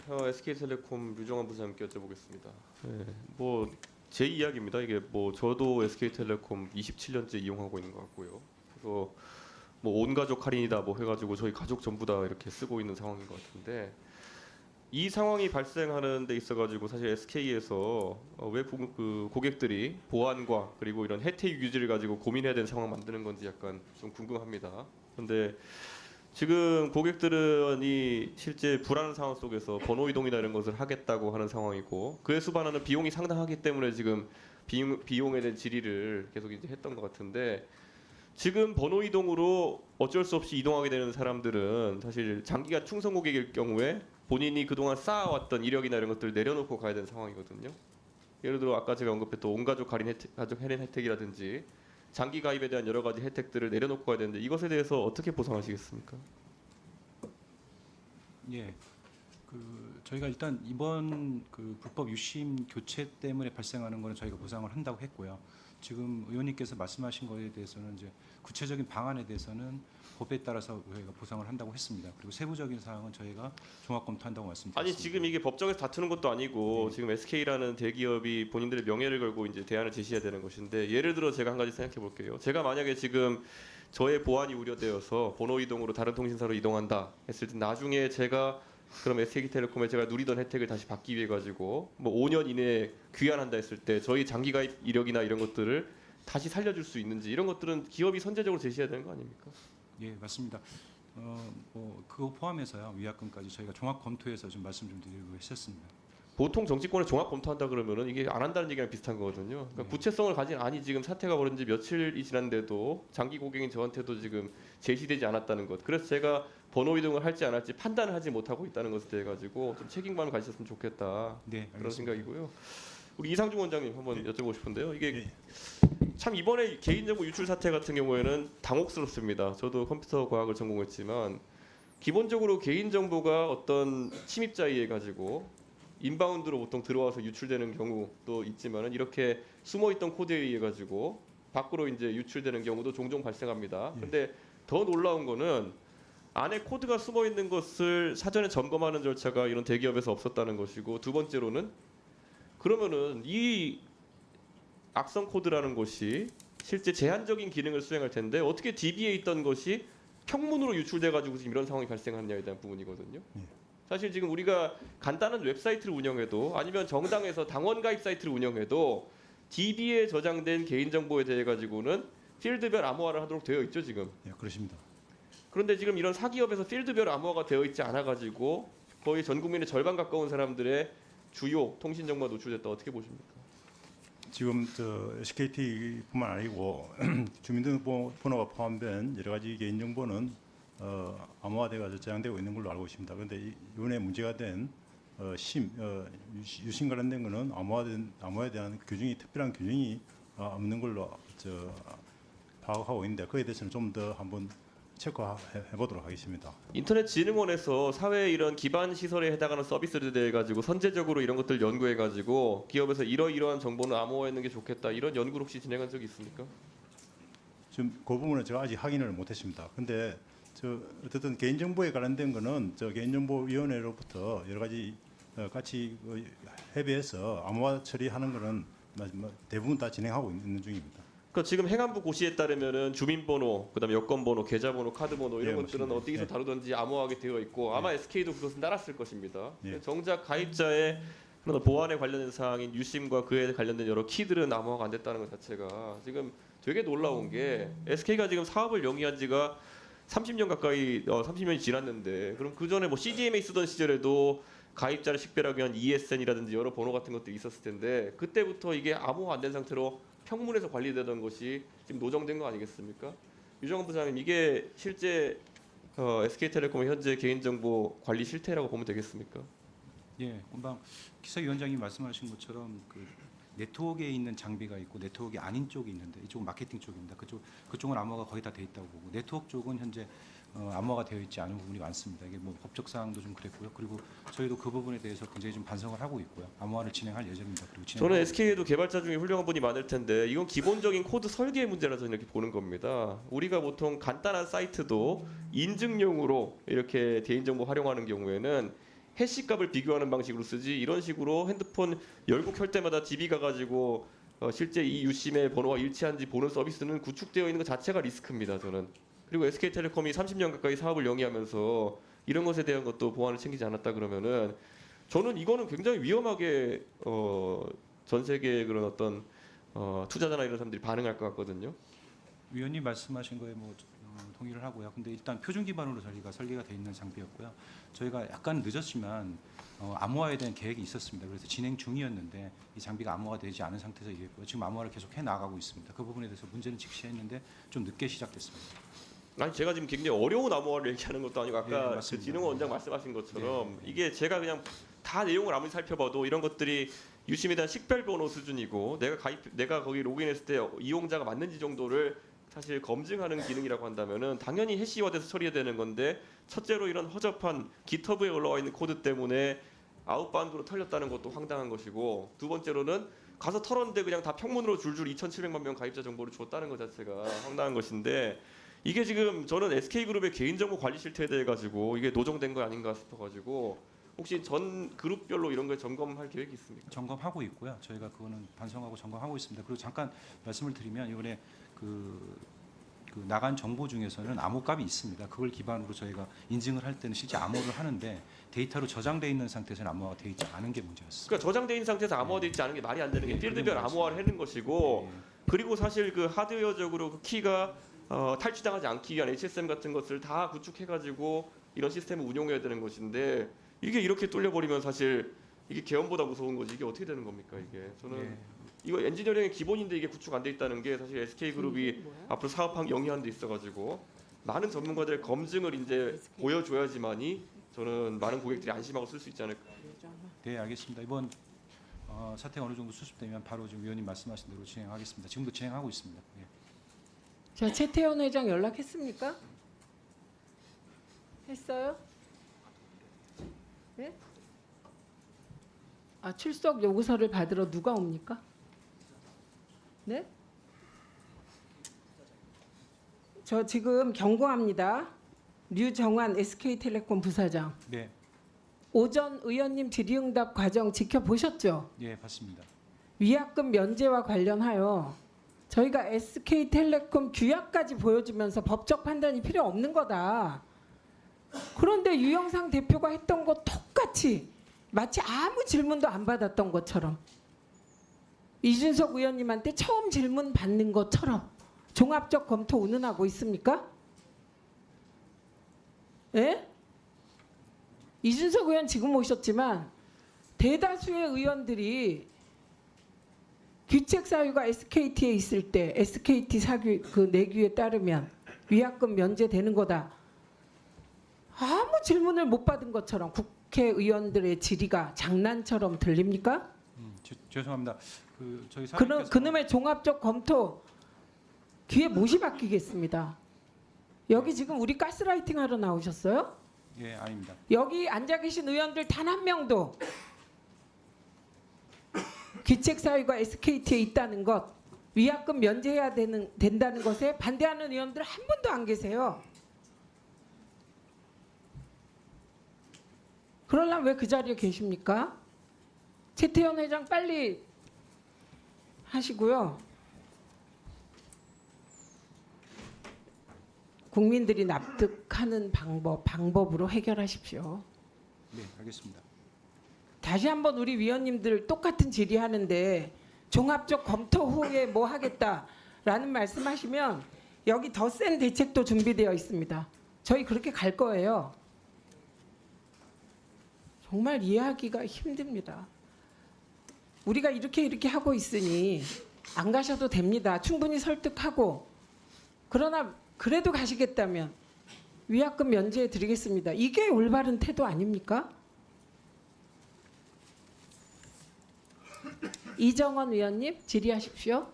SK텔레콤 유정환 부사장님께 여쭤보겠습니다. 네, 제 이야기입니다. 이게 저도 SK텔레콤 27년째 이용하고 있는 것 같고요. 그래서 온 가족 할인이다 해가지고 저희 가족 전부 다 이렇게 쓰고 있는 상황인 것 같은데 이 상황이 발생하는 데 있어가지고 사실 SK에서 왜 고객들이 보안과 그리고 이런 혜택 유지를 가지고 고민해야 되는 상황 만드는 건지 약간 좀 궁금합니다. 그런데 지금 고객들은 이 실제 불안한 상황 속에서 번호 이동이나 이런 것을 하겠다고 하는 상황이고 그에 수반하는 비용이 상당하기 때문에 지금 비용에 대한 질의를 계속 이제 했던 것 같은데 지금 번호 이동으로 어쩔 수 없이 이동하게 되는 사람들은 사실 장기간 충성 고객일 경우에 본인이 그동안 쌓아왔던 이력이나 이런 것들을 내려놓고 가야 되는 상황이거든요. 예를 들어 아까 제가 언급했던 온가족 할인 혜택, 가족 할인 혜택이라든지 장기 가입에 대한 여러 가지 혜택들을 내려놓고 가야 되는데 이것에 대해서 어떻게 보상하시겠습니까? 예, 저희가 일단 이번 불법 유심 교체 때문에 발생하는 거는 저희가 보상을 한다고 했고요. 지금 의원님께서 말씀하신 거에 대해서는 이제 구체적인 방안에 대해서는 법에 따라서 저희가 보상을 한다고 했습니다. 그리고 세부적인 사항은 저희가 종합 검토한다고 말씀드렸습니다. 아니 지금 이게 법정에서 다투는 것도 아니고 지금 SK라는 대기업이 본인들의 명예를 걸고 이제 대안을 제시해야 되는 것인데 예를 들어 제가 한 가지 생각해 볼게요. 제가 만약에 지금 저의 보안이 우려되어서 번호 이동으로 다른 통신사로 이동한다 했을 때 나중에 제가 그럼 SK텔레콤에 제가 누리던 혜택을 다시 받기 위해 가지고 5년 이내에 귀환한다 했을 때 저희 장기 가입 이력이나 이런 것들을 다시 살려줄 수 있는지 이런 것들은 기업이 선제적으로 제시해야 되는 거 아닙니까? 예, 맞습니다. 그거 포함해서요 위약금까지 저희가 종합 검토해서 좀 말씀 좀 드리고 했었습니다. 보통 정치권에 종합 검토한다 그러면은 이게 안 한다는 얘기랑 비슷한 거거든요. 그러니까 구체성을 가진 아니 지금 사태가 벌어진 지 며칠이 지났는데도 장기 고객인 저한테도 지금 제시되지 않았다는 것. 그래서 제가 번호 이동을 할지 안 할지 판단을 하지 못하고 있다는 것에 대해 가지고 좀 책임감을 가지셨으면 좋겠다. 네, 그런 알겠습니다. 생각이고요. 우리 이상중 원장님 한번 여쭤보고 싶은데요. 이게 예. 참 이번에 개인정보 유출 사태 같은 경우에는 당혹스럽습니다. 저도 컴퓨터 과학을 전공했지만 기본적으로 개인정보가 어떤 침입자에 의해 가지고 인바운드로 보통 들어와서 유출되는 경우도 있지만은 이렇게 숨어있던 코드에 의해 가지고 밖으로 이제 유출되는 경우도 종종 발생합니다. 근데 더 놀라운 거는 안에 코드가 숨어 있는 것을 사전에 점검하는 절차가 이런 대기업에서 없었다는 것이고 두 번째로는 그러면은 이 악성 코드라는 것이 실제 제한적인 기능을 수행할 텐데 어떻게 DB에 있던 것이 평문으로 유출돼 가지고 지금 이런 상황이 발생하느냐에 대한 부분이거든요. 사실 지금 우리가 간단한 웹사이트를 운영해도 아니면 정당에서 당원 가입 사이트를 운영해도 DB에 저장된 개인정보에 대해 가지고는 필드별 암호화를 하도록 되어 있죠 지금. 예, 그렇습니다. 그런데 지금 이런 사기업에서 필드별 암호화가 되어 있지 않아 가지고 거의 전 국민의 절반 가까운 사람들의 주요 통신 정보가 노출됐다. 어떻게 보십니까? 지금 SKT뿐만 아니고 주민등록번호가 포함된 여러 가지 개인정보는 암호화돼가 저장되고 있는 걸로 알고 있습니다. 그런데 이번에 문제가 된 유심 관련된 것은 암호화에 대한 규정이 특별한 규정이 없는 걸로 파악하고 있는데 그에 대해서는 좀 더 한번 체크해 보도록 하겠습니다. 인터넷진흥원에서 사회 이런 기반 시설에 해당하는 서비스들에 대해 가지고 선제적으로 이런 것들 연구해 가지고 기업에서 이러이러한 정보는 암호화했는 게 좋겠다 이런 연구를 혹시 진행한 적이 있습니까? 지금 그 부분은 제가 아직 확인을 못했습니다. 근데 어쨌든 개인정보에 관련된 거는 개인정보위원회로부터 여러 가지 같이 협의해서 암호화 처리하는 거는 대부분 다 진행하고 있는 중입니다. 그러니까 지금 행안부 고시에 따르면은 주민번호, 그다음에 여권번호, 계좌번호, 카드번호 이런 예, 것들은 맞습니다. 어디서 예. 다루든지 암호화하게 되어 있고 아마 SK도 그것은 따랐을 것입니다. 예. 정작 가입자의 그런 보안에 관련된 사항인 유심과 그에 관련된 여러 키들은 암호화가 안 됐다는 것 자체가 지금 되게 놀라운 게 SK가 지금 사업을 영위한 지가 30년 가까이 30년이 지났는데 그럼 그 전에 CDMA 쓰던 시절에도 가입자를 식별하기 위한 ESN이라든지 여러 번호 같은 것들이 있었을 텐데 그때부터 이게 암호화 안 된 상태로 평문에서 관리되던 것이 지금 노정된 거 아니겠습니까? 유정환 부장님 이게 실제 SK텔레콤의 현재 개인정보 관리 실태라고 보면 되겠습니까? 예, 금방 기사위원장님 말씀하신 것처럼 네트워크에 있는 장비가 있고 네트워크가 아닌 쪽이 있는데 이쪽은 마케팅 쪽입니다. 그쪽은 암호화가 거의 다 돼 있다고 보고 네트워크 쪽은 현재 암호화가 되어 있지 않은 부분이 많습니다. 이게 법적 사항도 좀 그랬고요. 그리고 저희도 그 부분에 대해서 굉장히 좀 반성을 하고 있고요. 암호화를 진행할 예정입니다. 그리고 저는 SK에도 개발자 중에 훌륭한 분이 많을 텐데 이건 기본적인 코드 설계의 문제라서 이렇게 보는 겁니다. 우리가 보통 간단한 사이트도 인증용으로 이렇게 개인정보 활용하는 경우에는 해시값을 비교하는 방식으로 쓰지 이런 식으로 핸드폰 열고 켤 때마다 DB 가가지고 실제 이 유심의 번호와 일치한지 보는 서비스는 구축되어 있는 것 자체가 리스크입니다. 저는. 그리고 SK텔레콤이 30년 가까이 사업을 영위하면서 이런 것에 대한 것도 보안을 챙기지 않았다 그러면은 저는 이거는 굉장히 위험하게 전 세계의 그런 어떤 투자자나 이런 사람들이 반응할 것 같거든요. 위원님 말씀하신 거에 뭐 동의를 하고요. 근데 일단 표준 기반으로 저희가 설계가 돼 있는 장비였고요. 저희가 약간 늦었지만 암호화에 대한 계획이 있었습니다. 그래서 진행 중이었는데 이 장비가 암호화 되지 않은 상태에서 이랬고요. 지금 암호화를 계속 해 나가고 있습니다. 그 부분에 대해서 문제는 직시했는데 좀 늦게 시작됐습니다. 아니 제가 지금 굉장히 어려운 암호화를 얘기하는 것도 아니고 아까 네, 그 맞습니다. 진흥원 원장 말씀하신 것처럼 네. 이게 제가 그냥 다 내용을 아무리 살펴봐도 이런 것들이 유심에 대한 식별 번호 수준이고 내가 거기 로그인했을 때 이용자가 맞는지 정도를 사실 검증하는 기능이라고 한다면은 당연히 해시화돼서 처리해야 되는 건데 첫째로 이런 허접한 GitHub에 올라와 있는 코드 때문에 아웃바운드로 털렸다는 것도 황당한 것이고 두 번째로는 가서 털었는데 그냥 다 평문으로 줄줄 2,700만 명 가입자 정보를 줬다는 것 자체가 황당한 것인데 이게 지금 저는 SK그룹의 개인정보 관리 실태에 대해 가지고 이게 노정된 거 아닌가 싶어가지고 혹시 전 그룹별로 이런 걸 점검할 계획이 있습니까? 점검하고 있고요. 저희가 그거는 반성하고 점검하고 있습니다. 그리고 잠깐 말씀을 드리면 이번에 그 나간 정보 중에서는 암호값이 있습니다. 그걸 기반으로 저희가 인증을 할 때는 실제 암호를 하는데 데이터로 저장돼 있는 상태에서는 암호화가 되어 있지 않은 게 문제였습니다. 그러니까 저장돼 있는 상태에서 암호화되어 있지 않은 게 말이 안 되는 게 네, 필드별 그게 암호화를 해는 것이고 예, 그리고 사실 그 하드웨어적으로 그 키가 탈취당하지 않기 위한 HSM 같은 것을 다 구축해가지고 이런 시스템을 운용해야 되는 것인데 이게 이렇게 뚫려버리면 사실 이게 계엄보다 무서운 거지 이게 어떻게 되는 겁니까 이게 저는 예. 이거 엔지니어링의 기본인데 이게 구축 안 돼 있다는 게 사실 SK그룹이 앞으로 사업한 영위하는 데 있어가지고 많은 전문가들의 검증을 이제 보여줘야지만이 저는 많은 고객들이 안심하고 쓸 수 있지 않을까. 네, 알겠습니다. 이번 사태가 어느 정도 수습되면 바로 지금 위원님 말씀하신 대로 진행하겠습니다. 지금도 진행하고 있습니다. 예. 자, 최태원 회장 연락했습니까? 했어요? 네? 아, 출석 요구서를 받으러 누가 옵니까? 네? 저 지금 경고합니다. 류정환 SK텔레콤 부사장. 네, 오전 의원님 질의응답 과정 지켜보셨죠? 예, 봤습니다. 위약금 면제와 관련하여 저희가 SK텔레콤 규약까지 보여주면서 법적 판단이 필요 없는 거다. 그런데 유영상 대표가 했던 거 똑같이 마치 아무 질문도 안 받았던 것처럼 이준석 의원님한테 처음 질문 받는 것처럼 종합적 검토 운운하고 있습니까? 예? 이준석 의원 지금 오셨지만 대다수의 의원들이 규책 사유가 SKT에 있을 때 SKT 사규 그 내규에 따르면 위약금 면제되는 거다. 아무 질문을 못 받은 것처럼 국회의원들의 질의가 장난처럼 들립니까? 죄송합니다. 저희 사장님께서 그놈의 종합적 검토 귀에 못이 박히겠습니다. 여기 지금 우리 가스라이팅 하러 나오셨어요? 예, 아닙니다. 여기 앉아 계신 의원들 단 한 명도 규책 사유가 SKT에 있다는 것, 위약금 면제해야 된다는 것에 반대하는 의원들 한 분도 안 계세요. 그러려면 왜 그 자리에 계십니까? 최태원 회장 빨리 하시고요. 국민들이 납득하는 방법으로 해결하십시오. 네, 알겠습니다. 다시 한번 우리 위원님들 똑같은 질의하는데 종합적 검토 후에 뭐 하겠다라는 말씀하시면 여기 더 센 대책도 준비되어 있습니다. 저희 그렇게 갈 거예요. 정말 이해하기가 힘듭니다. 우리가 이렇게 하고 있으니 안 가셔도 됩니다. 충분히 설득하고. 그러나 그래도 가시겠다면 위약금 면제해 드리겠습니다. 이게 올바른 태도 아닙니까? 이정원 의원님 질의하십시오.